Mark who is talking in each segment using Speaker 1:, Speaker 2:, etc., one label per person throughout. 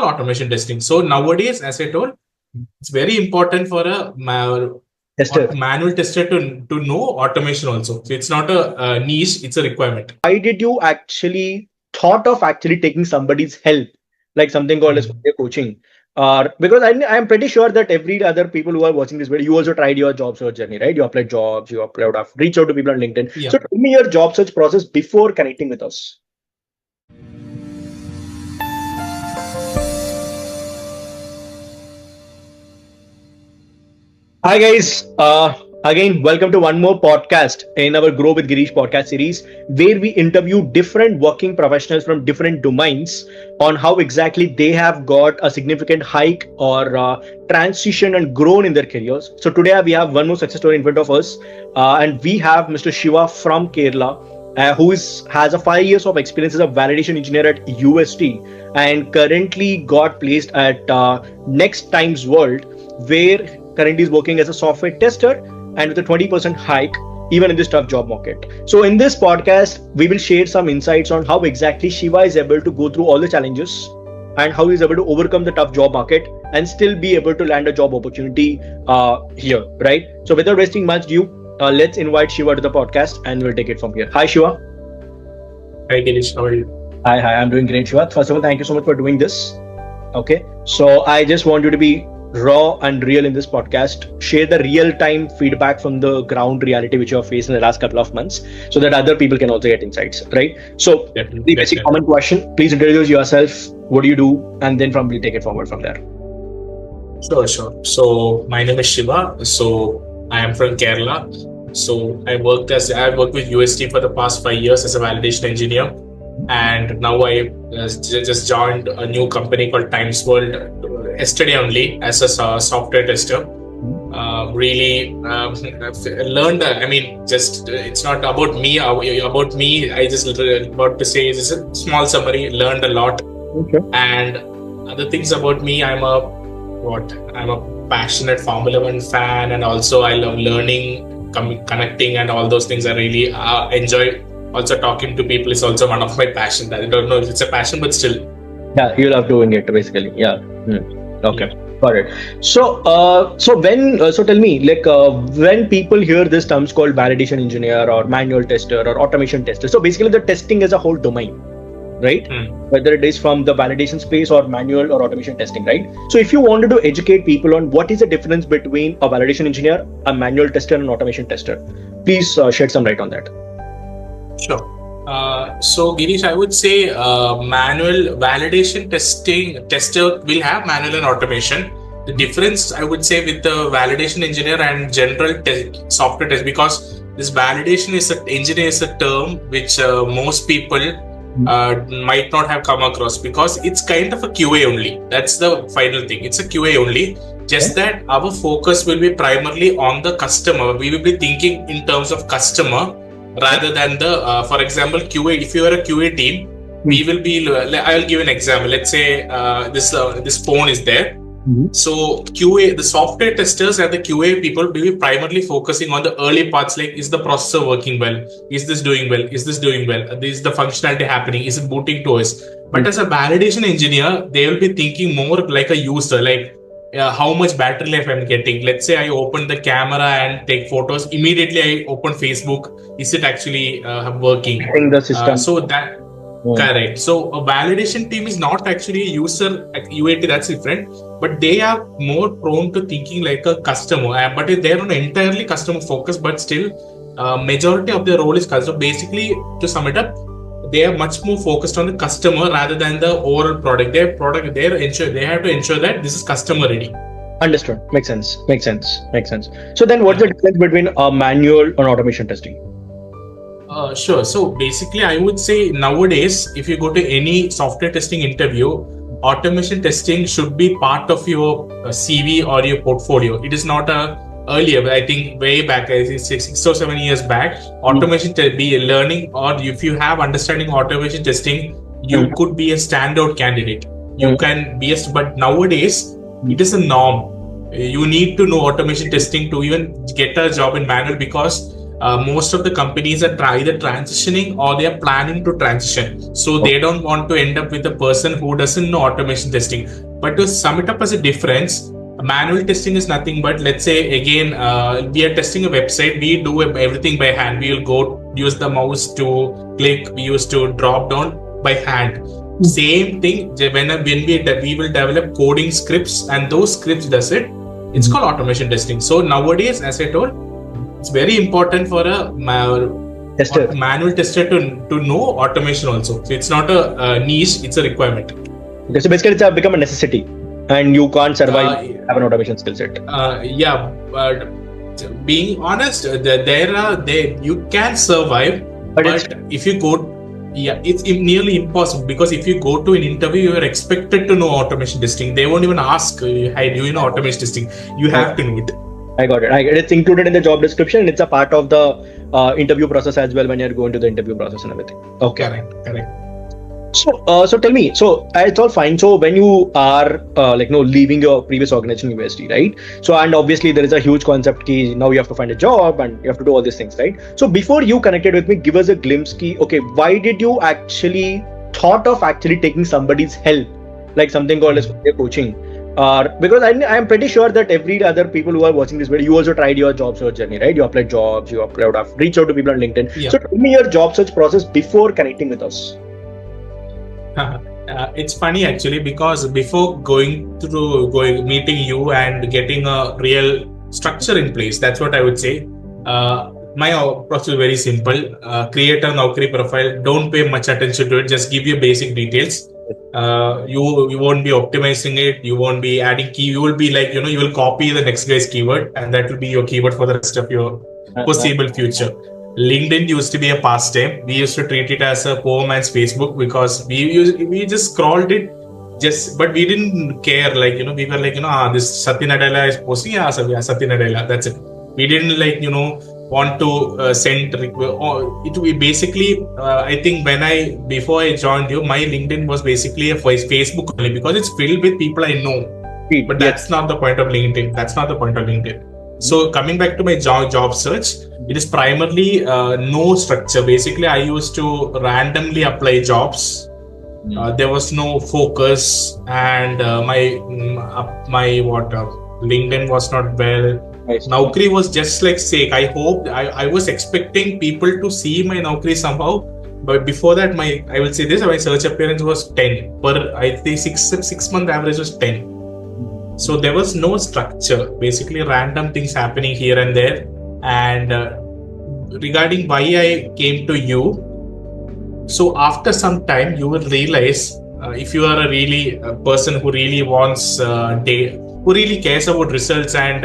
Speaker 1: automation testing. So nowadays, as I told, it's very important for a
Speaker 2: Tester.
Speaker 1: manual tester to know automation also. So it's not a niche, it's a requirement.
Speaker 2: Why did you actually thought of actually taking somebody's help, like something called as career coaching? Because I am pretty sure that every other people who are watching this video, you also tried your job search journey, right? You applied jobs, you applied, reach out to people on LinkedIn.
Speaker 1: Yeah.
Speaker 2: So tell me your job search process before connecting with us. Hi guys, again welcome to one more podcast in our Grow with Gireesh podcast series, where we interview different working professionals from different domains on how exactly they have got a significant hike or transition and grown in their careers. So today we have one more success story in front of us, and we have Mr. Shiva from Kerala, who has a 5 years of experience as a validation engineer at UST and currently got placed at Next Times World, where currently is working as a software tester and with a 20% hike even in this tough job market. So in this podcast, we will share some insights on how exactly Shiva is able to go through all the challenges and how he's able to overcome the tough job market and still be able to land a job opportunity here, right? So without wasting much due, let's invite Shiva to the podcast and we'll take it from here. Hi Shiva.
Speaker 1: Hi Gireesh, how are you?
Speaker 2: Hi, I'm doing great, Shiva. First of all, thank you so much for doing this. Okay, so I just want you to be raw and real in this podcast. Share the real-time feedback from the ground reality which you have faced in the last couple of months, so that other people can also get insights, right? So the basic common question, please introduce yourself, what do you do, and then we'll take it forward from there.
Speaker 1: Sure. So my name is Shiva. So I am from Kerala. So I worked with UST for the past 5 years as a validation engineer, and now I just joined a new company called Times World yesterday only as a software tester. Really learned. It's not about me. About me, I just about to say is a small summary. Learned a lot.
Speaker 2: Okay.
Speaker 1: And other things about me, I'm a passionate Formula One fan, and also I love learning, connecting, and all those things. I really enjoy. Also, talking to people is also one of my passions. I don't know if it's a passion, but still.
Speaker 2: Yeah, you love doing it basically. Yeah. Okay. Yeah. Got it. So tell me, when people hear this terms called validation engineer or manual tester or automation tester, so basically the testing is a whole domain, right? Whether it is from the validation space or manual or automation testing, right? So if you wanted to educate people on what is the difference between a validation engineer, a manual tester, and an automation tester, please shed some light on that.
Speaker 1: Sure. So Gireesh, I would say manual validation tester will have manual and automation. The difference, I would say, with the validation engineer and general software test, because this validation engineer is a term which most people might not have come across, because it's kind of a QA only. That's the final thing. It's a QA only. Just that our focus will be primarily on the customer. We will be thinking in terms of customer rather than the, for example, QA. If you are a QA team, we will be. I will give an example. Let's say this phone is there. So QA, the software testers and the QA people will be primarily focusing on the early parts, like is the processor working well? Is this doing well? Is this doing well? Is the functionality happening? Is it booting to us? But as a validation engineer, they will be thinking more like a user, like how much battery life I'm getting. Let's say I open the camera and take photos. Immediately I open Facebook. Is it actually working?
Speaker 2: In the system.
Speaker 1: Correct. So a validation team is not actually a user at UAT, that's different, but they are more prone to thinking like a customer, but they're not entirely customer focused, but still majority of their role is customer. Basically, to sum it up, they are much more focused on the customer rather than the overall product. They have to ensure that this is customer ready.
Speaker 2: Understood. Makes sense. So then what's the difference between a manual and automation testing?
Speaker 1: Sure. So basically, I would say nowadays, if you go to any software testing interview, automation testing should be part of your CV or your portfolio. It is not earlier, but I think way back, I think 6 or 7 years back, automation be learning, or if you have understanding automation testing, you could be a standout candidate. You can be but nowadays, it is a norm. You need to know automation testing to even get a job in manual, because most of the companies are either transitioning or they are planning to transition. So they don't want to end up with a person who doesn't know automation testing. But to sum it up as a difference, manual testing is nothing but, let's say again, we are testing a website. We do everything by hand. We will go use the mouse to click. We used to drop down by hand. Same thing when we will develop coding scripts, and those scripts does it. It's called automation testing. So nowadays, as I told, it's very important for a manual tester to know automation also. So it's not a niche; it's a requirement.
Speaker 2: Okay, so basically, it's become a necessity, and you can't survive have an automation skill set.
Speaker 1: Yeah, but being honest, you can survive, but if you go. Yeah, it's nearly impossible, because if you go to an interview, you are expected to know automation testing. They won't even ask, "Hey, do you know automation testing?" You have to know it.
Speaker 2: I got it. It's included in the job description, and it's a part of the interview process as well when you're going to the interview process and everything. Okay.
Speaker 1: Correct.
Speaker 2: So tell me, so it's all fine. So when you are leaving your previous organization university, right? So, and obviously there is a huge concept key. Now you have to find a job and you have to do all these things, right? So before you connected with me, give us a glimpse key. Okay, why did you actually thought of actually taking somebody's help, like something called as coaching? Because I am pretty sure that every other people who are watching this video, you also tried your job search journey, right? You applied jobs, reach out to people on LinkedIn.
Speaker 1: Yeah.
Speaker 2: So tell me your job search process before connecting with us.
Speaker 1: It's funny actually, because before meeting you and getting a real structure in place, that's what I would say. My approach is very simple. Create a Naukri profile. Don't pay much attention to it. Just give you basic details. You won't be optimizing it. You won't be adding key. You will be like, you will copy the next guy's keyword, and that will be your keyword for the rest of your foreseeable future. LinkedIn used to be a pastime. We used to treat it as a poor man's Facebook, because we just scrolled it, but we didn't care. We were like, this Satya Nadella is posting. Yeah, Satya Nadella. That's it. We didn't want to send it. We basically, I think before I joined you, my LinkedIn was basically a Facebook only, because it's filled with people I know. But that's not the point of LinkedIn. So coming back to my job search, it is primarily no structure. Basically, I used to randomly apply jobs. There was no focus, and my LinkedIn was not well. Nice. Naukri was just like sake. I was expecting people to see my Naukri somehow, but before that, my search appearance was 10 per. I think 6-month average was 10. So there was no structure, basically random things happening here and there. And regarding why I came to you, so after some time you will realize, if you are a person who really wants who really cares about results, and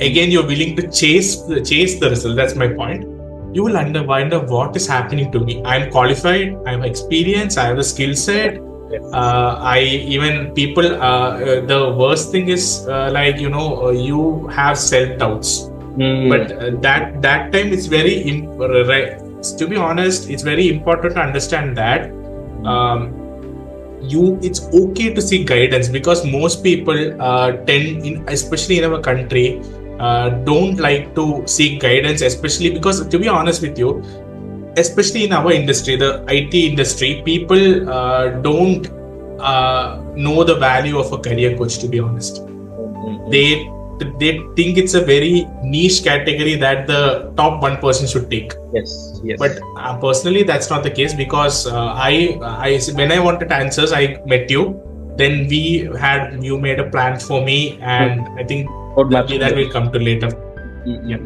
Speaker 1: again you're willing to chase the result. That's my point. You will wonder what is happening to me. I'm qualified, I have experience, I have a skill set. The worst thing is you have self-doubts. But that time it's to be honest, it's very important to understand that it's okay to seek guidance, because most people especially in our country, don't like to seek guidance, especially because, to be honest with you, especially in our industry, the IT industry, people don't know the value of a career coach, to be honest. They think it's a very niche category that the top 1% should take.
Speaker 2: Yes.
Speaker 1: But personally, that's not the case, because when I wanted answers, I met you. Then you made a plan for me, and I think that will come to later. Yeah.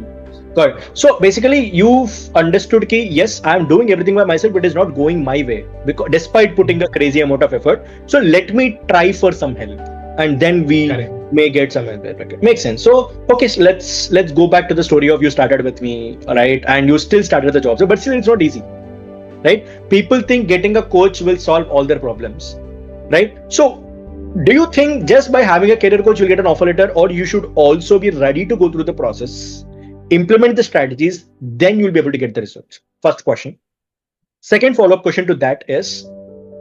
Speaker 2: Got it. So basically, you've understood that yes, I'm doing everything by myself, but it's not going my way, because despite putting a crazy amount of effort. So let me try for some help, and then we may get some help. Okay. Makes sense. So okay, so let's go back to the story of you started with me, right? And you still started the job, but still it's not easy, right? People think getting a coach will solve all their problems, right? So do you think just by having a career coach you'll get an offer letter, or you should also be ready to go through the process, implement the strategies, then you'll be able to get the results? First question. Second follow-up question to that is,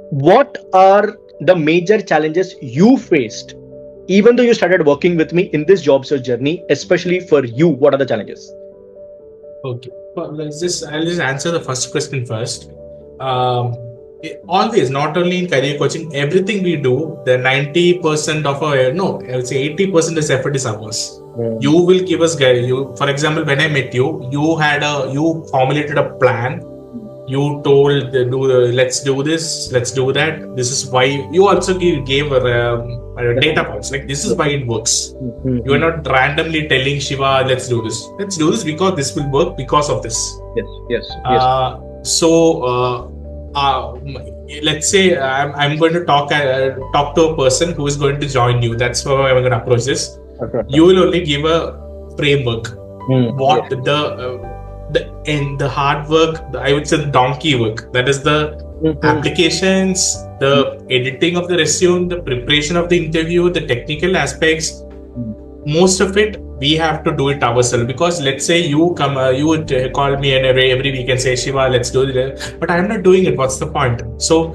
Speaker 2: what are the major challenges you faced even though you started working with me in this job search journey? Especially for you, what are the challenges?
Speaker 1: Okay. Well, I'll just answer the first question first. Always, not only in career coaching, everything we do, the 90% of our, no, I would say 80% is effort is ours. You will give us guide. For example, when I met you, you formulated a plan. You told let's do this, let's do that. This is why. You also gave data points, like this is why it works. You are not randomly telling Shiva, let's do this. Let's do this because this will work because of this.
Speaker 2: Yes.
Speaker 1: So let's say I'm going to talk to a person who is going to join you. That's how I'm going to approach this.
Speaker 2: Okay.
Speaker 1: You will only give a framework. What the hard work, I would say the donkey work. That is the applications, the editing of the resume, the preparation of the interview, the technical aspects. Most of it we have to do it ourselves, because let's say you would call me and every week and say, Shiva, let's do it, but I'm not doing it. What's the point? So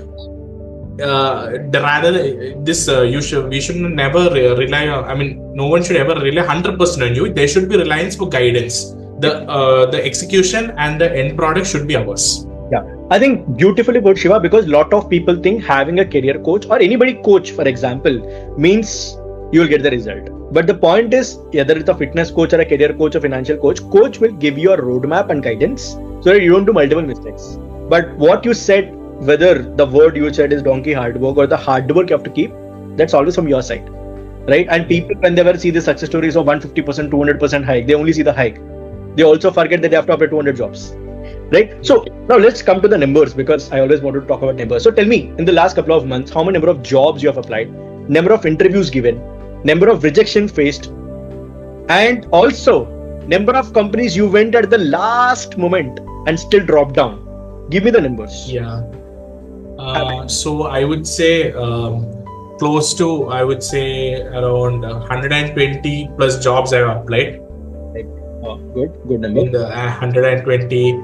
Speaker 1: we should never rely on, I mean, no one should ever rely 100% on you. There should be reliance for guidance. The execution and the end product should be ours.
Speaker 2: Yeah, I think beautifully put, Shiva, because a lot of people think having a career coach or anybody coach, for example, means you will get the result. But the point is, whether it's a fitness coach or a career coach or financial coach will give you a roadmap and guidance so that you don't do multiple mistakes. But what you said, whether the word you said is donkey hard work or the hard work you have to keep, that's always from your side, right? And people, when they ever see the success stories of 150%, 200% hike, they only see the hike. They also forget that they have to apply 200 jobs, right? So now let's come to the numbers, because I always wanted to talk about numbers. So tell me, in the last couple of months, how many number of jobs you have applied, number of interviews given, number of rejection faced, and also number of companies you went at the last moment and still dropped down. Give me the numbers.
Speaker 1: Yeah. So I would say close to, I would say around 120 plus jobs I've applied.
Speaker 2: Good number.
Speaker 1: In the 120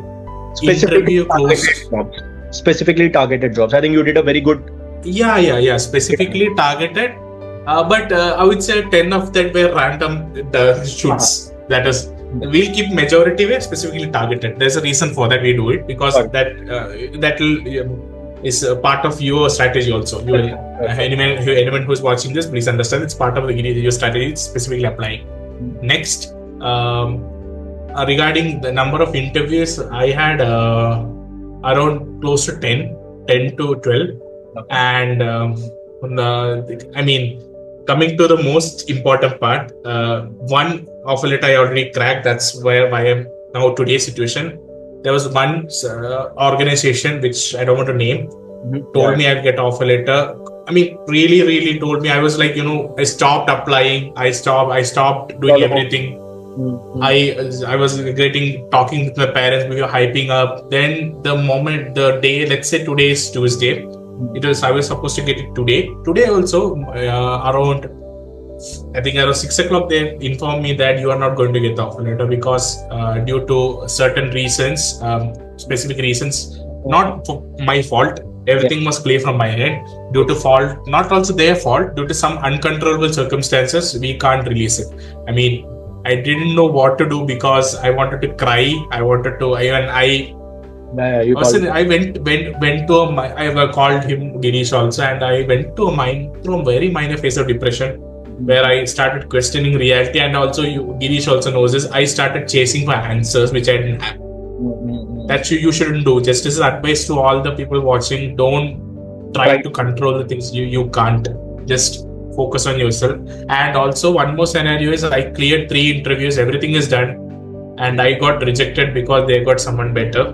Speaker 1: interview close.
Speaker 2: Specifically targeted jobs. I think you did a very good.
Speaker 1: Yeah. Specifically targeted. But I would say 10 of that were random shoots. That is, we'll keep majority were specifically targeted. There's a reason for that we do it, because that will is a part of your strategy also. You will, anyone who's watching this, please understand it's part of your strategy, specifically applying. Next, regarding the number of interviews, I had around close to 10 to 12. And I mean, coming to the most important part, one offer letter I already cracked. That's where I am now today's situation. There was one organization, which I don't want to name, told me I'd get offer letter. I mean, really told me. I was like, I stopped applying. I stopped doing everything. I was talking with my parents. We were hyping up. Then the day, let's say today is Tuesday. I was supposed to get it today. Today also, around 6 o'clock, they informed me that you are not going to get the offer letter because due to certain reasons, specific reasons, not for my fault. Everything was clear from my end. Due to fault, not also their fault, due to some uncontrollable circumstances, we can't release it. I mean, I didn't know what to do because I wanted to cry. I went to I called him Gireesh also, and I went to a very minor phase of depression where I started questioning reality. And also, Gireesh also knows this. I started chasing for answers which I didn't have. That you shouldn't do. Just as advice to all the people watching, don't try to control the things you can't. Just focus on yourself. And also, one more scenario is I cleared 3 interviews. Everything is done, and I got rejected because they got someone better.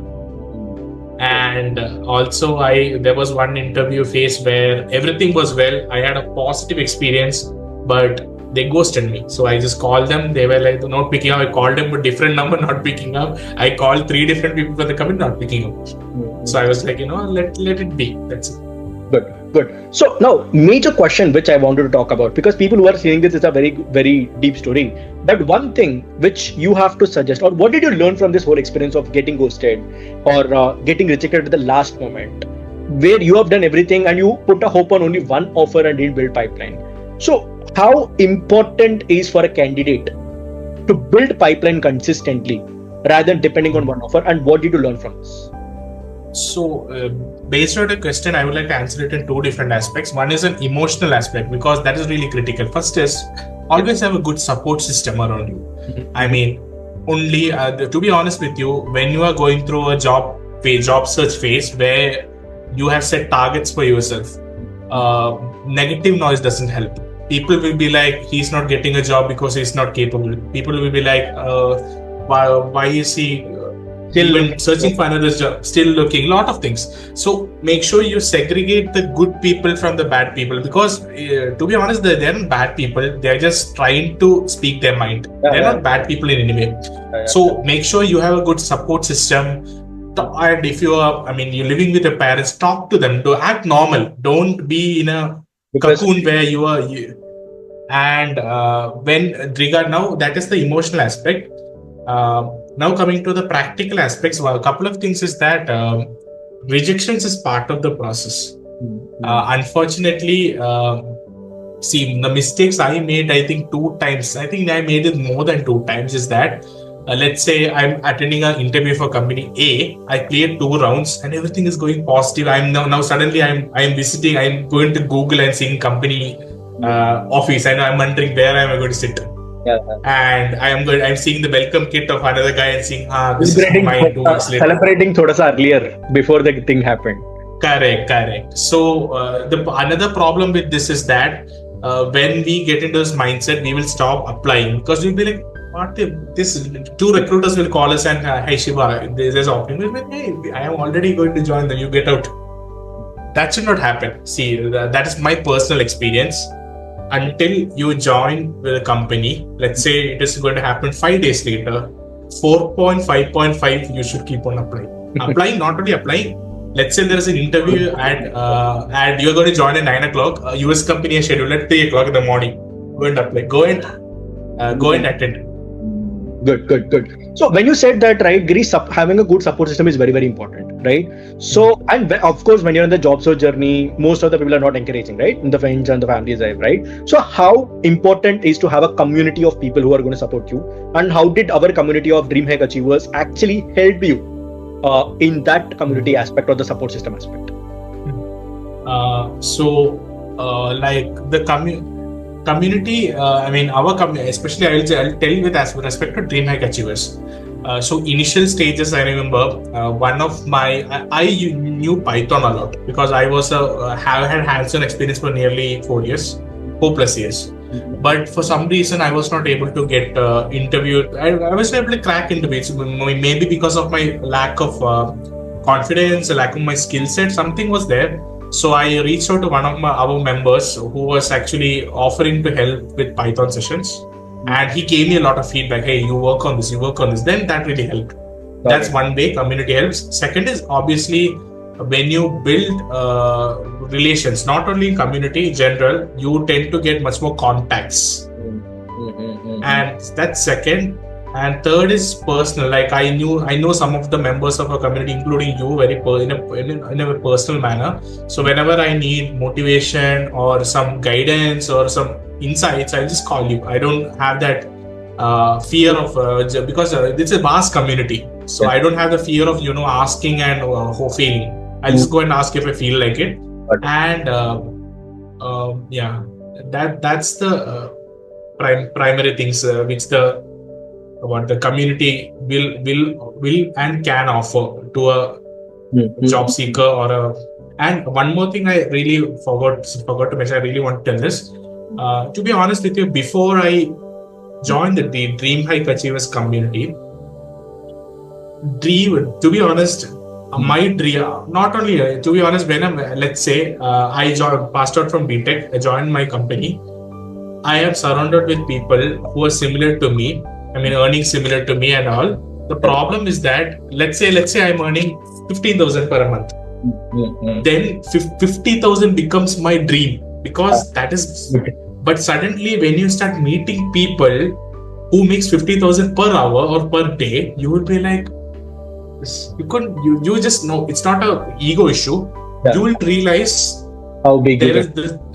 Speaker 1: And also, there was one interview phase where everything was well. I had a positive experience, but they ghosted me. So I just called them. They were like not picking up. I called them with different number, not picking up. I called 3 different people for the comment, not picking up. So I was like, let it be. That's it.
Speaker 2: Good. So now, major question which I wanted to talk about, because people who are seeing this is a very, very deep story. But one thing which you have to suggest, or what did you learn from this whole experience of getting ghosted or getting rejected at the last moment, where you have done everything and you put a hope on only one offer and didn't build pipeline? So how important is for a candidate to build pipeline consistently rather than depending on one offer? And what did you learn from this?
Speaker 1: So, based on the question, I would like to answer it in two different aspects. One is an emotional aspect, because that is really critical. First is always have a good support system around you.
Speaker 2: Mm-hmm.
Speaker 1: I mean, only to be honest with you, when you are going through a job search phase where you have set targets for yourself, negative noise doesn't help. People will be like, he's not getting a job because he's not capable. People will be like, why is he even searching for another job, still looking, lot of things. So make sure you segregate the good people from the bad people, because to be honest, they're not bad people. They're just trying to speak their mind. They're not bad people in any way. So make sure you have a good support system. And if you are, you're living with your parents, talk to them. To act normal. Don't be in a cocoon where you are. And when regard now, that is the emotional aspect. Now coming to the practical aspects, a couple of things is that rejections is part of the process. Unfortunately, see, the mistakes I made, I think 2 times. I think I made it more than 2 times. Is that let's say I'm attending an interview for company A. I cleared 2 rounds and everything is going positive. I'm now suddenly I'm visiting. I'm going to Google and seeing company office, and I'm wondering where am I going to sit. And I'm seeing the welcome kit of another guy and seeing this is mine 2 weeks later.
Speaker 2: Celebrating thoda sa earlier before the thing happened.
Speaker 1: Correct. So another problem with this is that when we get into this mindset, we will stop applying, because we'll be like, what if this 2 recruiters will call us and hey Shiva, there's opening. We'll be like, hey, I am already going to join them, you get out. That should not happen. See, that is my personal experience. Until you join with a company, let's say it is going to happen 5 days later, 4.5.5, you should keep on applying. Not only applying. Let's say there is an interview and you're going to join at 9 o'clock. A US company is scheduled at 3 o'clock in the morning. Go and apply. Go and attend.
Speaker 2: Good. So when you said that, right, Gireesh, having a good support system is very, very important, right? So, and of course, when you're in the job search journey, most of the people are not encouraging, right? In the friends and the families, right? So how important is to have a community of people who are going to support you? And how did our community of DreamHack Achievers actually help you in that community aspect or the support system aspect?
Speaker 1: Like the community, our community, especially I'll tell you with respect to DreamHack Achievers. So initial stages, I remember one of my, I knew Python a lot because I was have had hands-on experience for nearly 4 plus years. But for some reason, I was not able to get interviewed. I was able to crack interviews, maybe because of my lack of confidence, lack of my skill set, something was there. So I reached out to one of our members who was actually offering to help with Python sessions. And he gave me a lot of feedback. Hey, you work on this. Then that really helped. That's one way community helps. Second is obviously when you build relations, not only in community in general, you tend to get much more contacts. And that's second. And third is personal. Like I know some of the members of our community, including you, in a personal manner. So whenever I need motivation or some guidance or some insights, I'll just call you. I don't have that fear of because it's a vast community. So I don't have the fear of asking and feeling. I'll just go and ask if I feel like it. And that's the primary things which the community will and can offer to a job seeker and one more thing I really forgot to mention. I really want to tell this. To be honest with you, before I joined the DreamHack Achievers community, to be honest, my dream, not only to be honest, when let's say I passed out from BTech, I joined my company, I am surrounded with people who are similar to me. Earning similar to me and all. The problem is that let's say I'm earning 15,000 per month. Then 50,000 becomes my dream because that is. But suddenly, when you start meeting people who makes 50,000 per hour or per day, you will be like, you just know it's not a ego issue. You will realize
Speaker 2: how big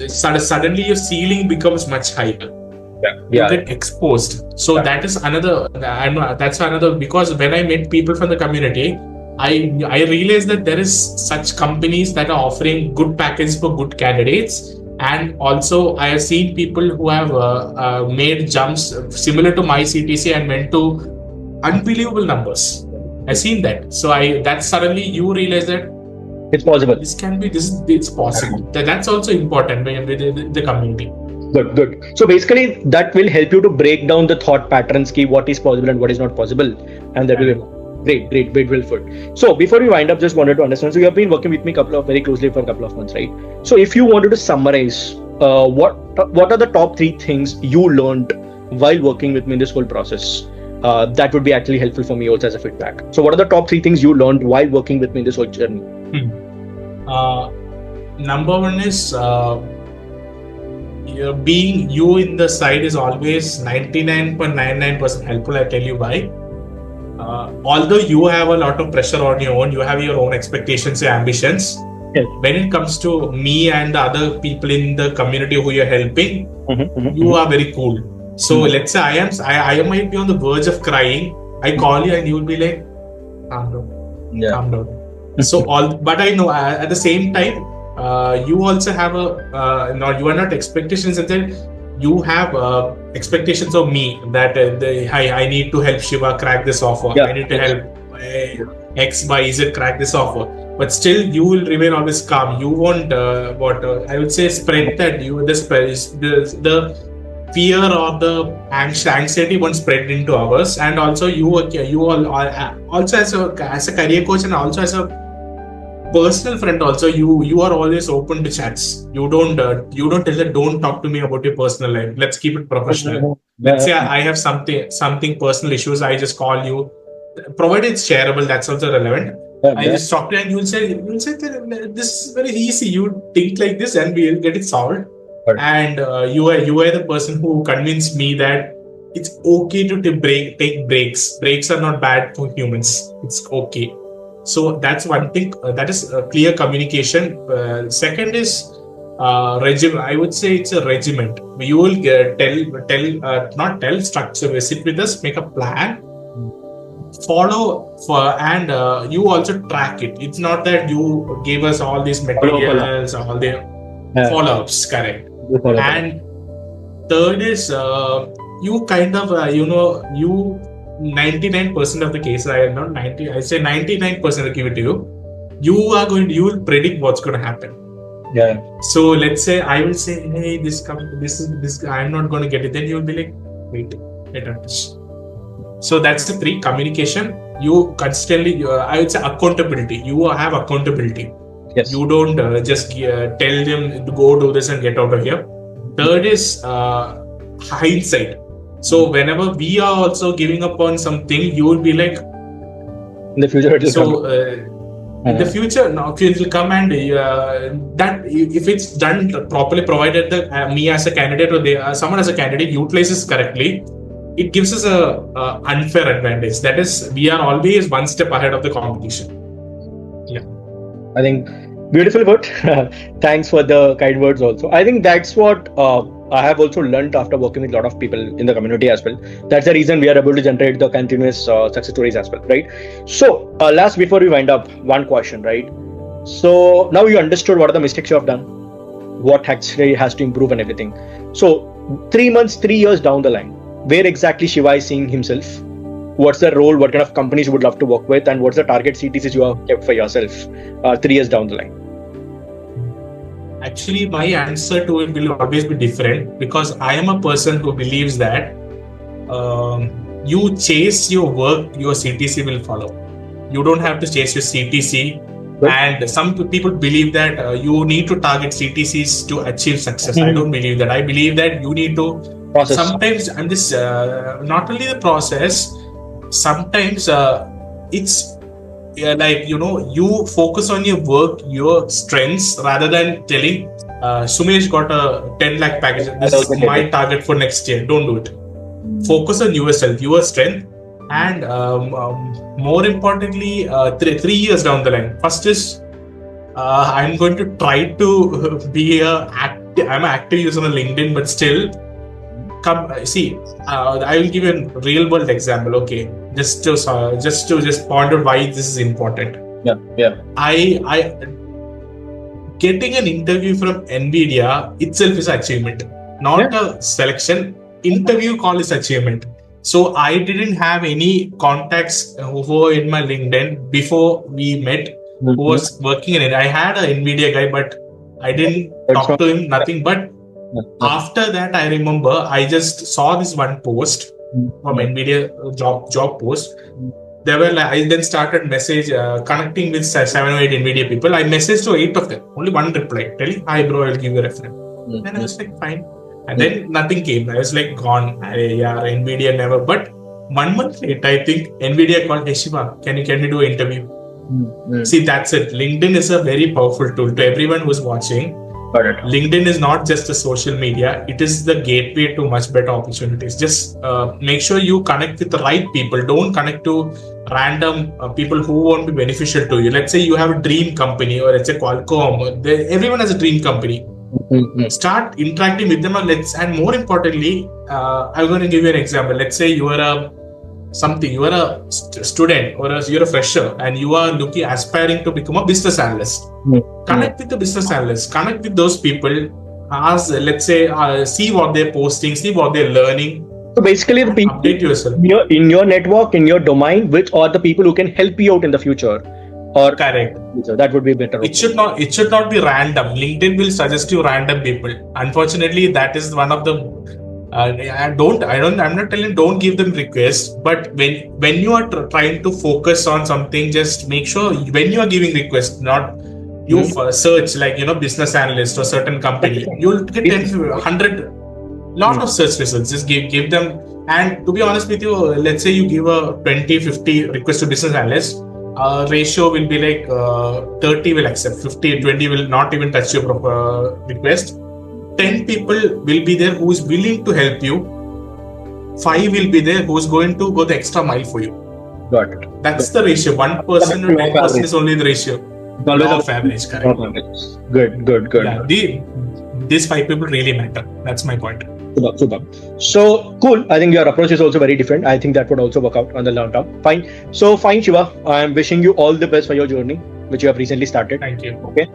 Speaker 1: suddenly your ceiling becomes much higher. You get exposed. So that is another, that's another, because when I met people from the community, I realized that there is such companies that are offering good packages for good candidates. And also I have seen people who have made jumps similar to my CTC and went to unbelievable numbers. I've seen that. So that suddenly you realize that
Speaker 2: it's possible.
Speaker 1: It's possible. That's also important with the community.
Speaker 2: Good. So basically, that will help you to break down the thought patterns, key what is possible and what is not possible, and that will be great, Wilford. So before we wind up, just wanted to understand. So you have been working with me very closely for a couple of months, right? So if you wanted to summarize, what are the top 3 things you learned while working with me in this whole process? That would be actually helpful for me also as a feedback. So what are the top 3 things you learned while working with me in this whole journey?
Speaker 1: Number one is being you in the side is always 99.99% helpful. I tell you why. Although you have a lot of pressure on your own, you have your own expectations and ambitions.
Speaker 2: Yes.
Speaker 1: When it comes to me and the other people in the community who you're helping, you are very cool. So let's say I might be on the verge of crying. I call you and you will be like, calm down. So but I know at the same time, you also have you are not expectations, and then you have expectations of me that I need to help Shiva crack this offer. I need to help X, Y, Z crack this offer. But still, you will remain always calm. You won't I would say spread that the fear or the anxiety won't spread into ours. And also you all also as a career coach and also as a personal friend also, you are always open to chats. You don't tell them don't talk to me about your personal life. Let's keep it professional. Let's say I have something personal issues. I just call you. Provided it's shareable, that's also relevant. I just talk to you and you'll say this is very easy. You think like this and we'll get it solved. And you are the person who convinced me that it's okay to take breaks. Breaks are not bad for humans. It's okay. So that's one thing. That is clear communication. Second is regiment. I would say it's a regiment. You will tell structure. Sit with us, make a plan, follow and you also track it. It's not that you gave us all these materials, all the follow-ups, correct? And third is you kind of 99% of the cases, I say 99% give it to you. You will predict what's going to happen.
Speaker 2: Yeah.
Speaker 1: So let's say I will say, hey, this I'm not going to get it. Then you will be like, wait on this. So that's the 3: communication. You constantly, I would say accountability. You have accountability.
Speaker 2: Yes.
Speaker 1: You don't just tell them to go do this and get out of here. Third is hindsight. So whenever we are also giving up on something, you will be like,
Speaker 2: in the future it will come.
Speaker 1: In the future, now it will come, and that if it's done properly, provided that me as a candidate or someone as a candidate utilizes correctly, it gives us a unfair advantage. That is, we are always one step ahead of the competition. Yeah,
Speaker 2: I think beautiful word. Thanks for the kind words also. I think that's what I have also learned after working with a lot of people in the community as well. That's the reason we are able to generate the continuous success stories as well, right? So last, before we wind up, one question, right? So now you understood what are the mistakes you have done, what actually has to improve and everything. So 3 months, 3 years down the line, where exactly Shiva is seeing himself? What's the role? What kind of companies you would love to work with? And what's the target CTCs you have kept for yourself 3 years down the line?
Speaker 1: Actually, my answer to it will always be different, because I am a person who believes that you chase your work, your CTC will follow. You don't have to chase your CTC. Right. And some people believe that you need to target CTCs to achieve success. I don't believe that. I believe that you need to process. Sometimes, and this not only the process, sometimes it's like, you focus on your work, your strengths, rather than telling Sumesh got a 10 lakh package. This is my target for next year. Don't do it. Focus on yourself, your strength, and more importantly, 3 years down the line. First is I'm going to try to be I'm an active user on LinkedIn, but still see, I will give you a real world example. Okay, just point out why this is important.
Speaker 2: Yeah.
Speaker 1: I getting an interview from Nvidia itself is achievement, not a selection. Interview call is achievement. So I didn't have any contacts who were in my LinkedIn before we met, who was working in it. I had a Nvidia guy, but I didn't talk to him, nothing. But after that, I remember I just saw this one post from Nvidia job post. There were I then started connecting with 7 or 8 Nvidia people. I messaged to 8 of them. Only one replied, telling, "Hi bro, I'll give you a reference." And I was like, fine. And then nothing came. I was like, gone. Yeah, Nvidia never. But 1 month later, I think Nvidia called, "Hey Shiva, can you do an interview?" See, that's it. LinkedIn is a very powerful tool. To everyone who's watching, LinkedIn is not just a social media. It is the gateway to much better opportunities. Just make sure you connect with the right people. Don't connect to random people who won't be beneficial to you. Let's say you have a dream company, or let's say Qualcomm. Everyone has a dream company. Start interacting with them, and more importantly, I'm going to give you an example. Let's say you are a student, or you're a fresher, and you are aspiring to become a business analyst. Connect with the business analysts, connect with those people, see what they're posting, see what they're learning.
Speaker 2: So basically, the people
Speaker 1: update yourself
Speaker 2: in your network, in your domain, which are the people who can help you out in the future. Or
Speaker 1: correct.
Speaker 2: That would be better.
Speaker 1: It should not be random. LinkedIn will suggest you random people. Unfortunately, that is one of the I'm not telling don't give them requests, but when you are trying to focus on something, just make sure when you are giving requests, not you search business analyst or certain company, you'll get 100 lot of search results. Just give them. And to be honest with you, let's say you give a 20-50 request to business analyst, ratio will be like 30 will accept, 50-20 will not even touch your proper request. 10 people will be there who is willing to help you. 5 will be there who is going to go the extra mile for you.
Speaker 2: Got it.
Speaker 1: That's the ratio. 1% to 10% is only the ratio. Law of average, correct.
Speaker 2: Good.
Speaker 1: Yeah, these 5 people really matter. That's my point.
Speaker 2: Super. So cool. I think your approach is also very different. I think that would also work out on the long term. Fine, Shiva. I am wishing you all the best for your journey, which you have recently started.
Speaker 1: Thank you.
Speaker 2: Okay.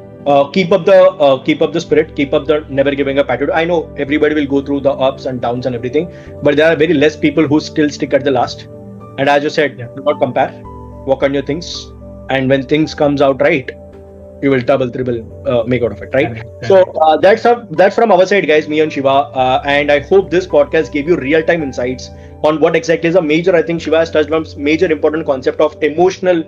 Speaker 2: Keep up the spirit. Keep up the never giving up attitude. I know everybody will go through the ups and downs and everything, but there are very less people who still stick at the last. And as you said, do not compare. Work on your things, and when things comes out right, you will double, triple make out of it, right? Correct. So that's from our side, guys, me and Shiva, and I hope this podcast gave you real-time insights on what exactly is a major. I think Shiva has touched on major important concept of emotional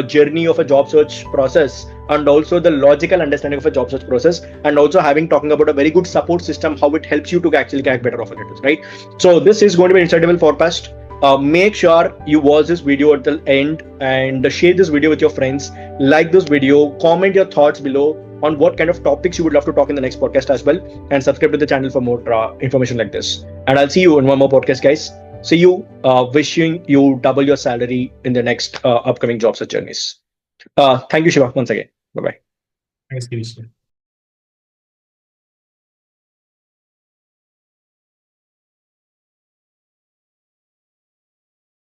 Speaker 2: journey of a job search process, and also the logical understanding of a job search process, and also talking about a very good support system, how it helps you to actually get better opportunities, right? So this is going to be an insightful forecast. Make sure you watch this video at the end and share this video with your friends. Like this video, comment your thoughts below on what kind of topics you would love to talk in the next podcast as well, and subscribe to the channel for more information like this. And I'll see you in one more podcast, guys. See you. Wishing you double your salary in the next upcoming job search journeys. Thank you, Shiva, once again. Bye-bye.
Speaker 1: Thanks, Gireesh.